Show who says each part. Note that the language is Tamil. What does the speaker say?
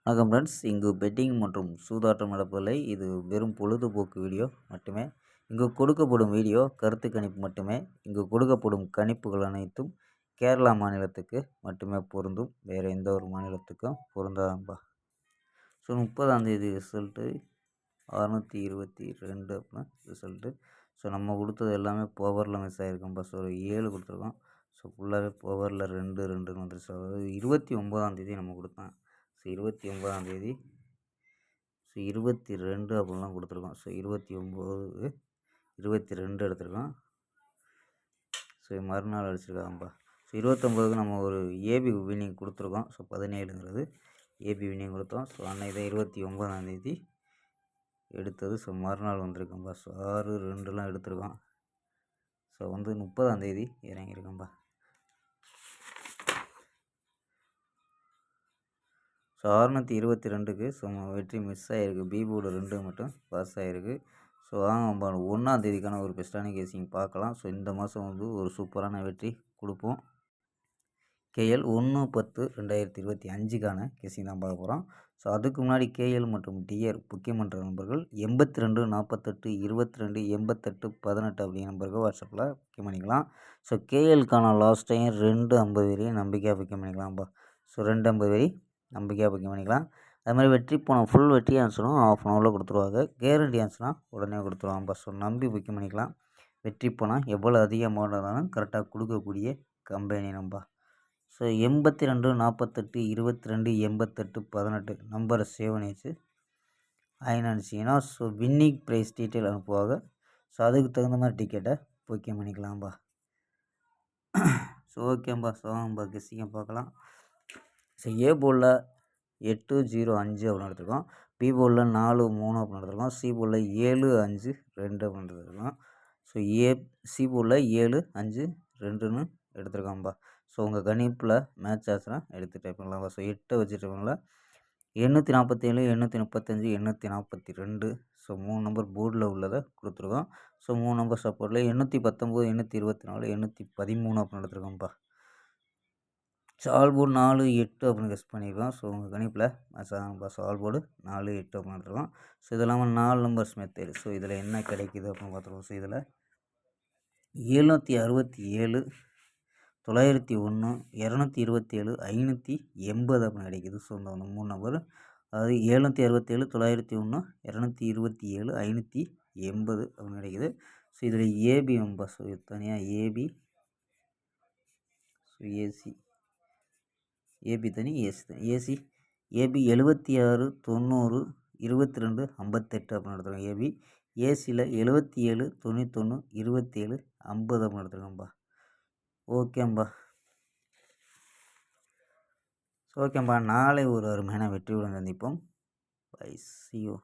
Speaker 1: வணக்கம் ஃப்ரெண்ட்ஸ். இங்கு பெட்டிங் மற்றும் சூதாட்டம் நடப்பதில்லை. இது வெறும் பொழுதுபோக்கு வீடியோ மட்டுமே. இங்கு கொடுக்கப்படும் வீடியோ கருத்து கணிப்பு மட்டுமே. இங்கு கொடுக்கப்படும் கணிப்புகள் அனைத்தும் கேரளா மாநிலத்துக்கு மட்டுமே பொருந்தும். வேறு எந்த ஒரு மாநிலத்துக்கும் பொருந்தாதம்பா. ஸோ 30ஆம் தேதி ரிசல்ட்டு 622 அப்படின்னா ரிசல்ட்டு. ஸோ நம்ம கொடுத்தது எல்லாமே பவரில் மிஸ் ஆகிருக்கோம்ப்பா. ஸோ 7 கொடுத்துருக்கோம். ஸோ ஃபுல்லாகவே பவரில் 2 வந்துருச்சு. அதாவது 29ஆம் தேதி நம்ம கொடுத்தோம். ஸோ 29ஆம் தேதி 22 அப்படின்லாம் கொடுத்துருக்கோம். ஸோ 29 22 எடுத்திருக்கோம். ஸோ மறுநாள் அடிச்சிருக்காங்கப்பா. ஸோ 29க்கு நம்ம ஒரு ஏபி வின்னிங் கொடுத்துருக்கோம். ஸோ 17ங்கிறது ஏபி வின்னிங் கொடுத்தோம். ஸோ அன்னைக்கு தான் 29ஆம் தேதி எடுத்தது. ஸோ மறுநாள் வந்திருக்கோம்ப்பா. ஸோ 6 2லாம் எடுத்திருக்கோம். ஸோ 30ஆம் தேதி இறங்கியிருக்கோம்ப்பா. ஸோ 622க்கு ஸோ வெற்றி மிஸ் ஆகிருக்கு. பி போர்டு 2 மட்டும் பாஸ் ஆகிருக்கு. ஸோ வாங்க 1ஆம் தேதிக்கான ஒரு பெஸ்ட்டான கேசிங் பார்க்கலாம். ஸோ இந்த மாதம் ஒரு சூப்பரான வெற்றி கொடுப்போம். கேஎல் 1/10/2025க்கான கேசிங் தான் பார்க்க போகிறோம். ஸோ அதுக்கு முன்னாடி கேஎல் மற்றும் டிஆர் முக்கியமன்ற நம்பர்கள் 82 48 22 88 18 அப்படிங்கிற நம்பருக்கு வாட்ஸ்அப்பில் புக்கிங் பண்ணிக்கலாம். ஸோ கேஎல்க்கான லாஸ்ட் டைம் 250 வரையும் நம்பிக்கையாக புக்கிங் பண்ணிக்கலாம்ப்பா. ஸோ 250 வரை நம்பிக்கையாக புக்கிங் பண்ணிக்கலாம். அது மாதிரி வெற்றி போனோம் ஃபுல் வெற்றி ஆன்சரும் ½ அன் ஹவரில் கொடுத்துருவாங்க. கேரண்டி ஆன்சர்னால் உடனே கொடுத்துருவாங்கப்பா. ஸோ நம்பி புக்கிங் பண்ணிக்கலாம். வெற்றி போனால் எவ்வளோ அதிக அமௌண்ட் இருந்தாலும் கரெக்டாக கொடுக்கக்கூடிய கம்பெனி நம்பா. ஸோ 82 48 22 88 18 நம்பரை சேவ் பண்ணி வச்சு அனுப்பிச்சிங்கன்னா ஸோ வின்னிங் ப்ரைஸ் டீட்டெயில் அனுப்புவாங்க. ஸோ அதுக்கு தகுந்த மாதிரி டிக்கெட்டை புக்கிங் பண்ணிக்கலாம்ப்பா. ஸோ ஓகேம்பா. ஸோ வாங்கப்பா கெஸ்ஸிங்க பார்க்கலாம். ஸோ ஏ போர்டில் 805 அப்படின்னு எடுத்துருக்கோம். பி போர்டில் 43 அப்படின்னு எடுத்துருக்கோம். சி போர்டில் 752 அப்படின்னு எடுத்துருக்கோம். ஸோ சி போர்டில் 752ன்னு எடுத்துருக்கோம்ப்பா. ஸோ உங்கள் கணிப்பில் மேட்ச் ஆச்சுன்னா எடுத்து டைப் பண்ணலாம்ப்பா. ஸோ 8 வச்சுட்டவங்கள 847 835 842 ஸோ 3 நம்பர் போர்டில் உள்ளதை கொடுத்துருக்கோம். ஸோ 3 நம்பர் சப்போர்ட்டில் 819 824 813 அப்படின்னு எடுத்துருக்கோம்ப்பா. ஸோ ஆல் போர்டு 4 8 அப்படின்னு கெஸ் பண்ணியிருக்கோம். ஸோ உங்கள் கணிப்பில் மேட்ச் ஆகும்ப்பா. ஸோ ஆல் போர்டு 4 8 அப்படின்னு எடுத்துருக்கோம். ஸோ இது இல்லாமல் 4 நம்பர்ஸ் மெத்தேடு. ஸோ இதில் என்ன கிடைக்குது அப்படின்னு பார்த்துருக்கோம். ஸோ இதில் 767 901 227 580 அப்படின்னு கிடைக்குது. ஸோ இந்த 3 நம்பர் அதாவது 767 901 227 580 அப்படின்னு கிடைக்குது. ஸோ இதில் ஏபி நம்பா. ஸோ இது தனியாக ஏபி. ஸோ ஏபி தனி ஏசி தனி. ஏபி 76 90 22 58 அப்படின்னு எடுத்துருக்கோம். ஏபி ஏசியில் 77 91 27 50 அப்படின்னு எடுத்துருக்கோம்ப்பா. ஓகேம்பா. நாளை ஒரு அருமையான வெற்றியுடன் சந்திப்போம். பை. C you.